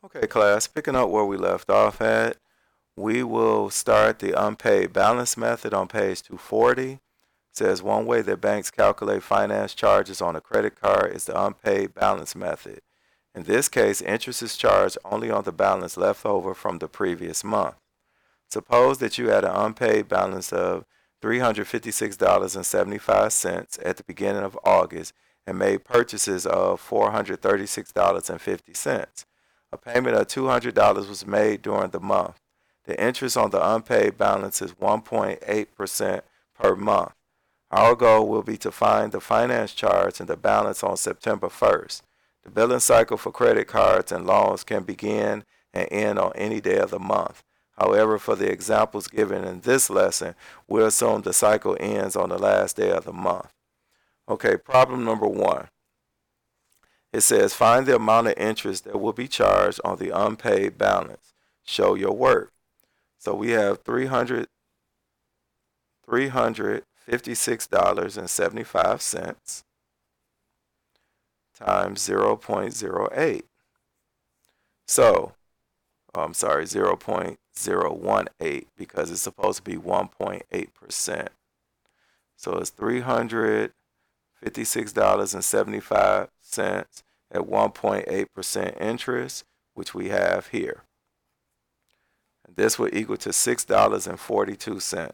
Okay, class, picking up where we left off at, we will start the unpaid balance method on page 240. It says one way that banks calculate finance charges on a credit card is the unpaid balance method. In this case, interest is charged only on the balance left over from the previous month. Suppose that you had an unpaid balance of $356.75 at the beginning of August and made purchases of $436.50. A payment of $200 was made during the month. The interest on the unpaid balance is 1.8% per month. Our goal will be to find the finance charge and the balance on September 1st. The billing cycle for credit cards and loans can begin and end on any day of the month. However, for the examples given in this lesson, we'll assume the cycle ends on the last day of the month. Okay, problem number 1. It says find the amount of interest that will be charged on the unpaid balance. Show your work. So we have $356.75 times 0.08. So, I'm sorry, 0.018 because it's supposed to be 1.8%. So it's $356.75 at 1.8% interest, which we have here. And this will equal to $6.42.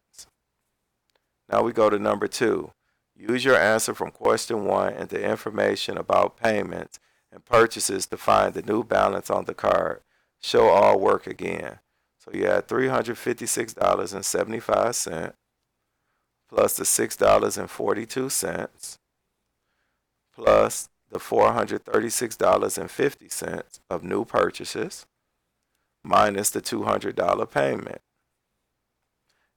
Now we go to number 2. Use your answer from question 1 and the information about payments and purchases to find the new balance on the card. Show all work again. So you add $356.75 plus the $6.42 plus the $436.50 of new purchases minus the $200 payment.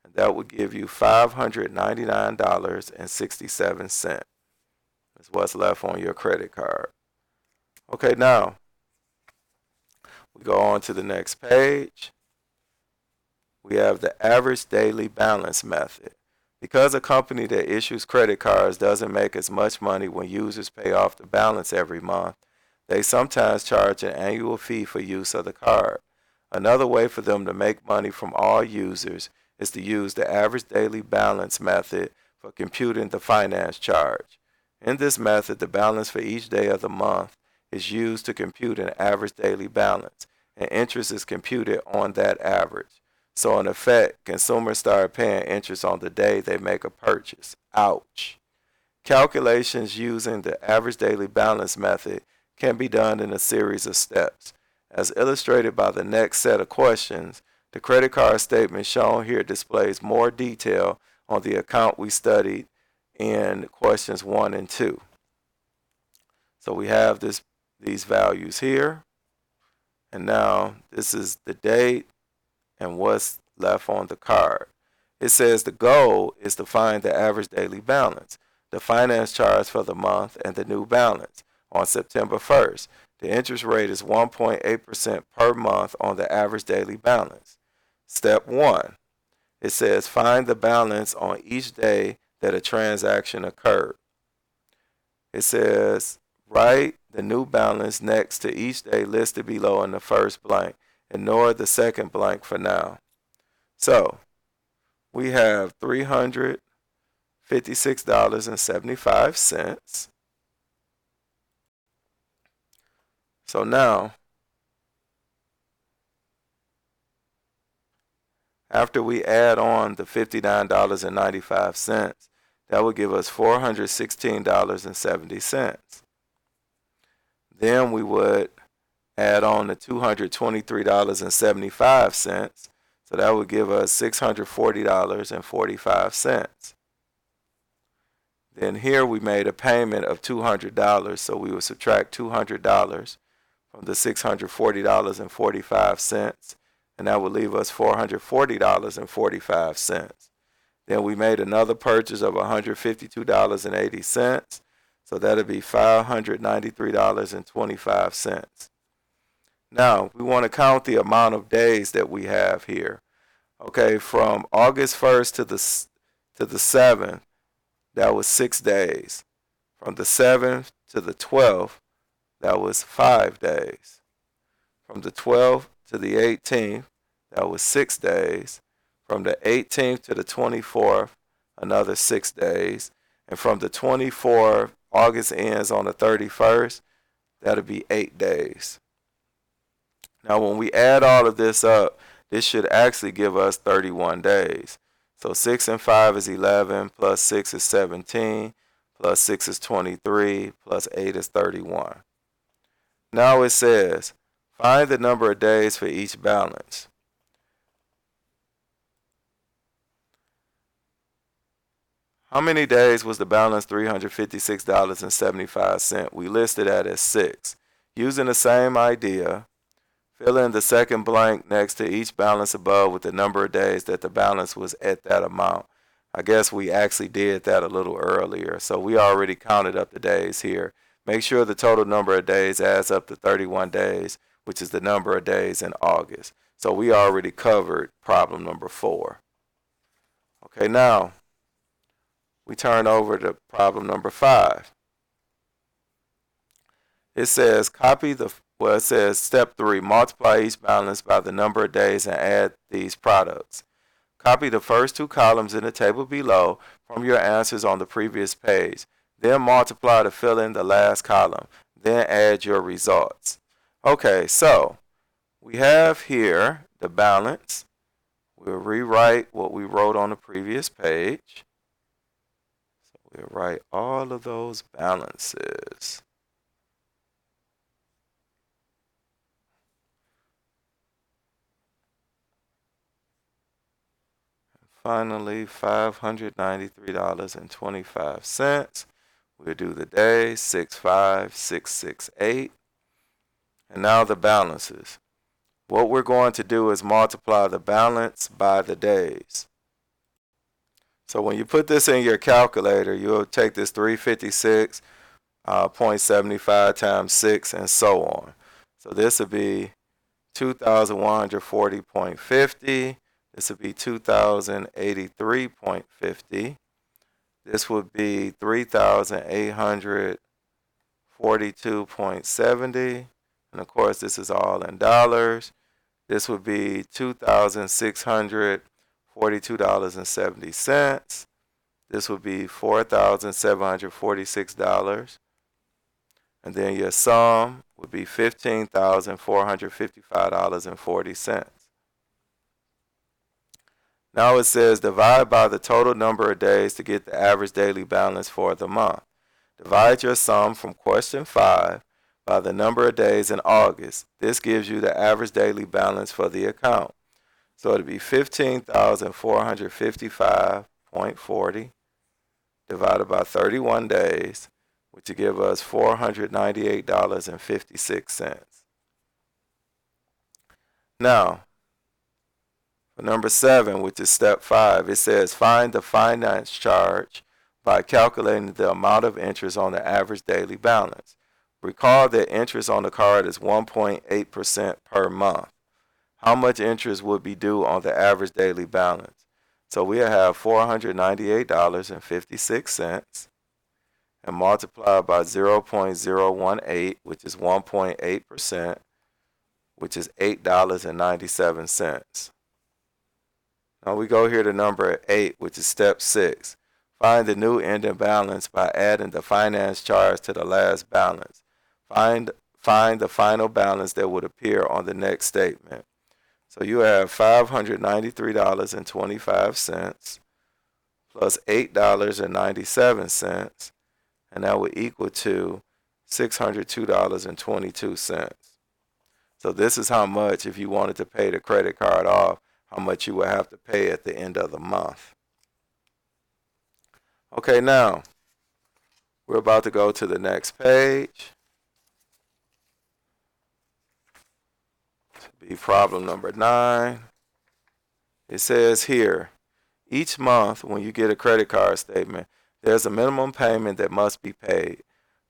And that would give you $599.67. That's what's left on your credit card. Okay, now we go on to the next page. We have the average daily balance method. Because a company that issues credit cards doesn't make as much money when users pay off the balance every month, they sometimes charge an annual fee for use of the card. Another way for them to make money from all users is to use the average daily balance method for computing the finance charge. In this method, the balance for each day of the month is used to compute an average daily balance, and interest is computed on that average. So in effect, consumers start paying interest on the day they make a purchase. Ouch. Calculations using the average daily balance method can be done in a series of steps. As illustrated by the next set of questions, the credit card statement shown here displays more detail on the account we studied in questions 1 and 2. So we have these values here, and now this is the date and what's left on the card. It says the goal is to find the average daily balance, the finance charge for the month, and the new balance on September 1st. The interest rate is 1.8% per month on the average daily balance. Step 1. It says find the balance on each day that a transaction occurred. It says write the new balance next to each day listed below in the first blank. Ignore the second blank for now. So we have $356.75. So now, after we add on the $59.95, that will give us $416.70. Then we would add on the $223.75, so that would give us $640.45. Then here we made a payment of $200, so we would subtract $200 from the $640.45, and that would leave us $440.45. Then we made another purchase of $152.80, so that would be $593.25. Now, we want to count the amount of days that we have here. Okay, from August 1st to the 7th, that was 6 days. From the 7th to the 12th, that was 5 days. From the 12th to the 18th, that was 6 days. From the 18th to the 24th, another 6 days. And from the 24th, August ends on the 31st, that'll be 8 days. Now, when we add all of this up, this should actually give us 31 days. So 6 and 5 is 11, plus 6 is 17, plus 6 is 23, plus 8 is 31. Now it says, find the number of days for each balance. How many days was the balance $356.75? We listed that as 6. Using the same idea, fill in the second blank next to each balance above with the number of days that the balance was at that amount. I guess we actually did that a little earlier, so we already counted up the days here. Make sure the total number of days adds up to 31 days, which is the number of days in August. So we already covered problem number 4. Okay, now we turn over to problem number 5. It says it says step 3, multiply each balance by the number of days and add these products. Copy the first 2 columns in the table below from your answers on the previous page. Then multiply to fill in the last column. Then add your results. Okay, so we have here the balance. We'll rewrite what we wrote on the previous page. So we'll write all of those balances. Finally, $593.25. We'll do the days, 65668. And now the balances. What we're going to do is multiply the balance by the days. So when you put this in your calculator, you'll take this 356.75 times 6 and so on. So this would be 2,140.50. This would be 2,083.50. This would be 3,842.70. And of course, this is all in dollars. This would be $2,642.70. This would be $4,746. And then your sum would be $15,455.40. Now it says divide by the total number of days to get the average daily balance for the month. Divide your sum from question 5 by the number of days in August. This gives you the average daily balance for the account. So it'll be 15,455.40 divided by 31 days, which will give us $498.56. Now, for number 7, which is step 5, it says find the finance charge by calculating the amount of interest on the average daily balance. Recall that interest on the card is 1.8% per month. How much interest would be due on the average daily balance? So we'll have $498.56 and multiply by 0.018, which is 1.8%, which is $8.97. Now we go here to number 8, which is step 6. Find the new ending balance by adding the finance charge to the last balance. Find the final balance that would appear on the next statement. So you have $593.25 plus $8.97, and that would equal to $602.22. So this is how much, if you wanted to pay the credit card off, how much you would have to pay at the end of the month. Okay, now we're about to go to the next page. To be problem number 9. It says here, each month when you get a credit card statement, there's a minimum payment that must be paid.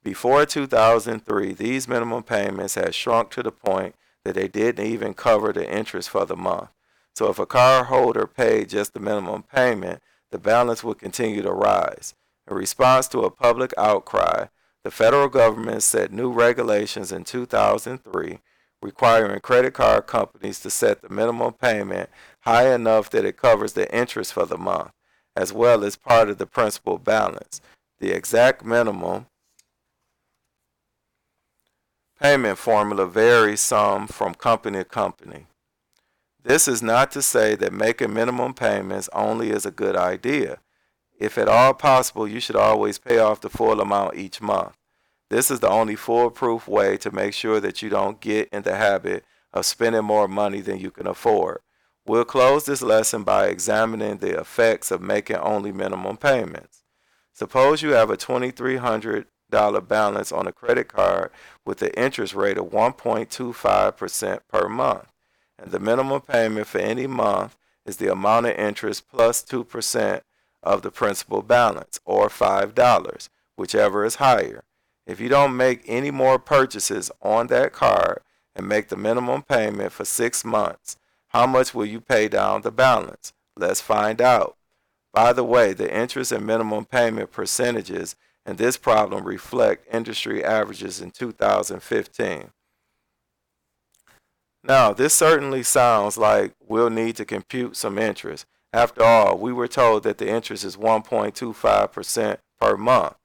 Before 2003, these minimum payments had shrunk to the point that they didn't even cover the interest for the month. So if a cardholder paid just the minimum payment, the balance would continue to rise. In response to a public outcry, the federal government set new regulations in 2003 requiring credit card companies to set the minimum payment high enough that it covers the interest for the month, as well as part of the principal balance. The exact minimum payment formula varies some from company to company. This is not to say that making minimum payments only is a good idea. If at all possible, you should always pay off the full amount each month. This is the only foolproof way to make sure that you don't get in the habit of spending more money than you can afford. We'll close this lesson by examining the effects of making only minimum payments. Suppose you have a $2,300 balance on a credit card with an interest rate of 1.25% per month, and the minimum payment for any month is the amount of interest plus 2% of the principal balance, or $5, whichever is higher. If you don't make any more purchases on that card and make the minimum payment for 6 months, how much will you pay down the balance? Let's find out. By the way, the interest and minimum payment percentages in this problem reflect industry averages in 2015. Now, this certainly sounds like we'll need to compute some interest. After all, we were told that the interest is 1.25% per month,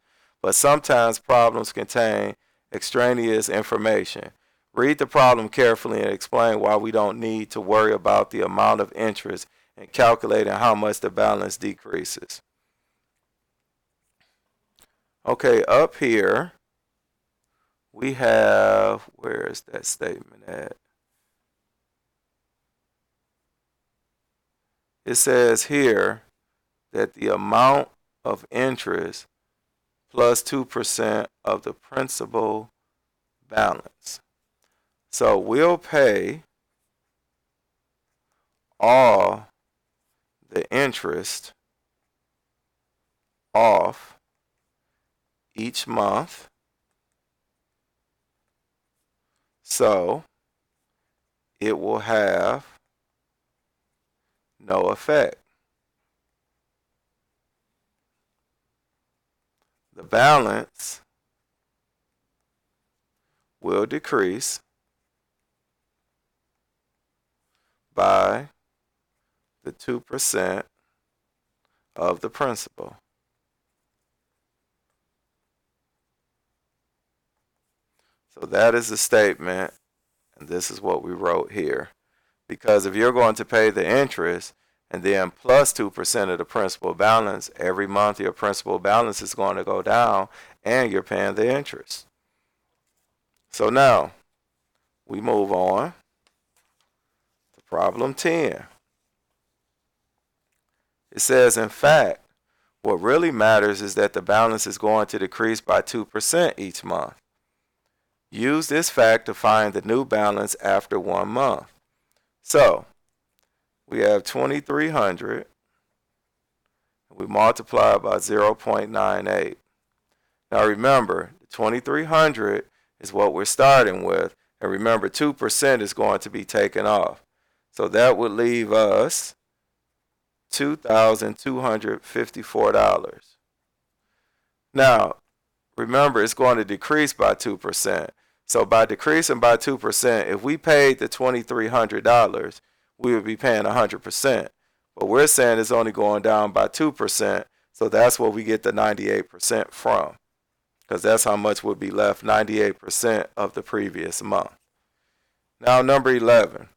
but sometimes problems contain extraneous information. Read the problem carefully and explain why we don't need to worry about the amount of interest in calculating how much the balance decreases. Okay, up here we have, where is that statement at? It says here that the amount of interest plus 2% of the principal balance. So we'll pay all the interest off each month. So it will have no effect. The balance will decrease by the 2% of the principal. So that is the statement, and this is what we wrote here. Because if you're going to pay the interest and then plus 2% of the principal balance, every month your principal balance is going to go down and you're paying the interest. So now we move on to problem 10. It says, in fact, what really matters is that the balance is going to decrease by 2% each month. Use this fact to find the new balance after 1 month. So we have 2,300. We multiply by 0.98. Now remember, the 2,300 is what we're starting with. And remember, 2% is going to be taken off. So that would leave us $2,254. Now, remember, it's going to decrease by 2%. So by decreasing by 2%, if we paid the $2,300, we would be paying 100%. But we're saying it's only going down by 2%, so that's where we get the 98% from, because that's how much would be left, 98% of the previous month. Now, number 11.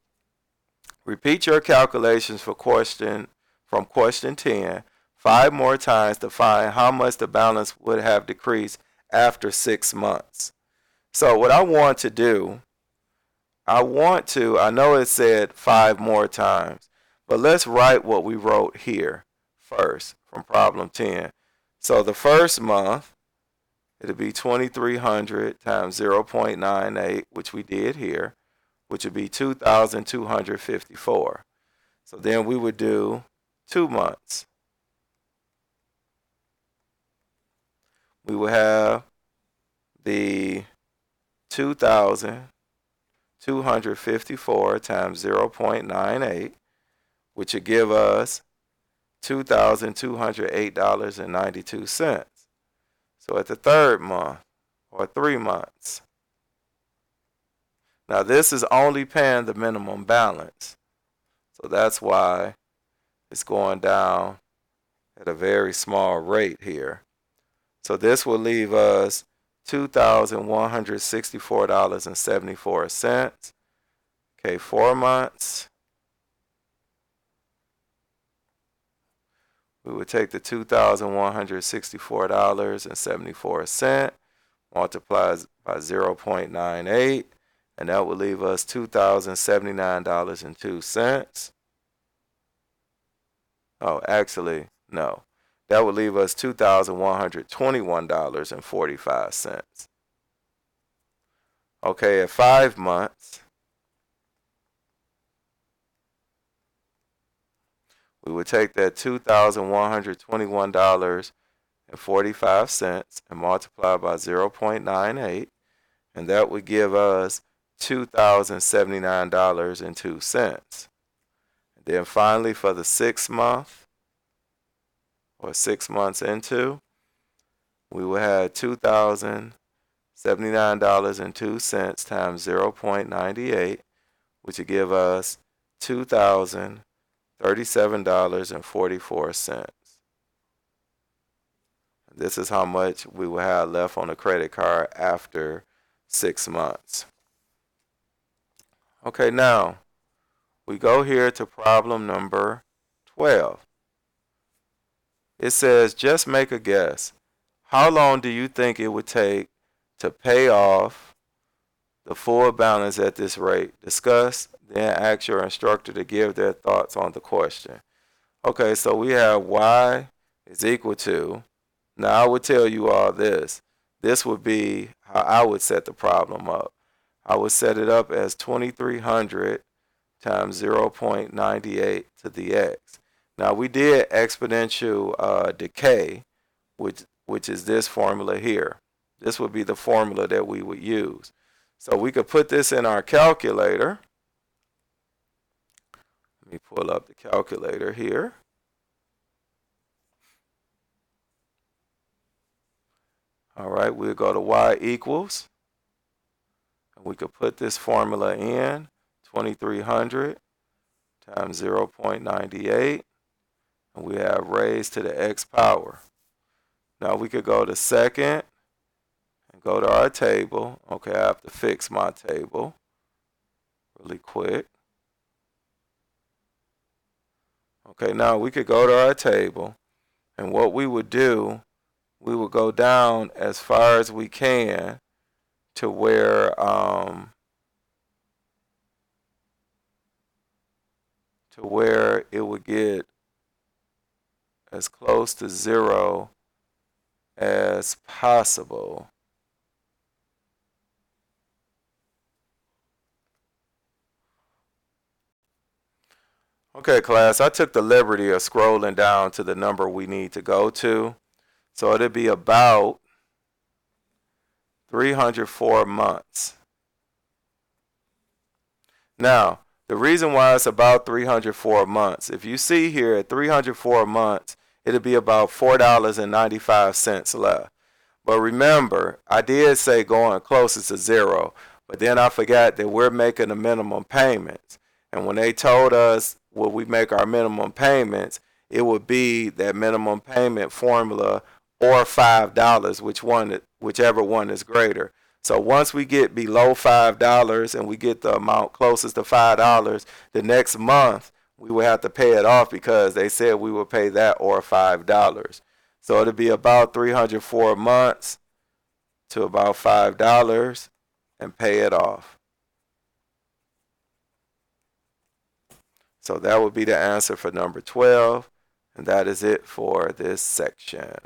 Repeat your calculations from question 10 5 more times to find how much the balance would have decreased after 6 months. So what I want to do, I know it said 5 more times, but let's write what we wrote here first from problem 10. So the first month, it'll be 2,300 times 0.98, which we did here, which would be 2,254. So then we would do 2 months. We will have the 2,254 times 0.98, which would give us $2,208.92. So at the third month, or 3 months. Now this is only paying the minimum balance. So that's why it's going down at a very small rate here. So this will leave us $2,164.74. Okay, 4 months. We would take the $2,164.74, multiply by 0.98, and that would leave us $2,079.02. Oh, actually, no. That would leave us $2,121.45. Okay, at 5 months, we would take that $2,121.45 and multiply by 0.98, and that would give us $2,079.02. And then finally, for the 6th month, or 6 months into, we would have $2,079.02 times 0.98, which would give us $2,037.44. This is how much we will have left on the credit card after 6 months. Okay, now we go here to problem number 12. It says, just make a guess. How long do you think it would take to pay off the full balance at this rate? Discuss, then ask your instructor to give their thoughts on the question. Okay, so we have y is equal to, now I would tell you all this. This would be how I would set the problem up. I would set it up as 2300 times 0.98 to the x. Now we did exponential decay, which is this formula here. This would be the formula that we would use. So we could put this in our calculator. Let me pull up the calculator here. All right, we'll go to y equals, and we could put this formula in, 2300 times 0.98, and we have raised to the x power. Now we could go to second and go to our table. Okay, I have to fix my table really quick. Okay, now we could go to our table, and what we would do, we would go down as far as we can to where it would get as close to 0 as possible. Okay, class, I took the liberty of scrolling down to the number we need to go to. So it'll be about 304 months. Now, the reason why it's about 304 months, if you see here at 304 months, it'll be about $4.95 left. But remember, I did say going closer to 0, but then I forgot that we're making the minimum payments. And when they told us when we make our minimum payments, it would be that minimum payment formula or $5, whichever one is greater. So once we get below $5 and we get the amount closest to $5, the next month we will have to pay it off because they said we would pay that or $5. So it'll be about 304 months to about $5 and pay it off. So that would be the answer for number 12, and that is it for this section.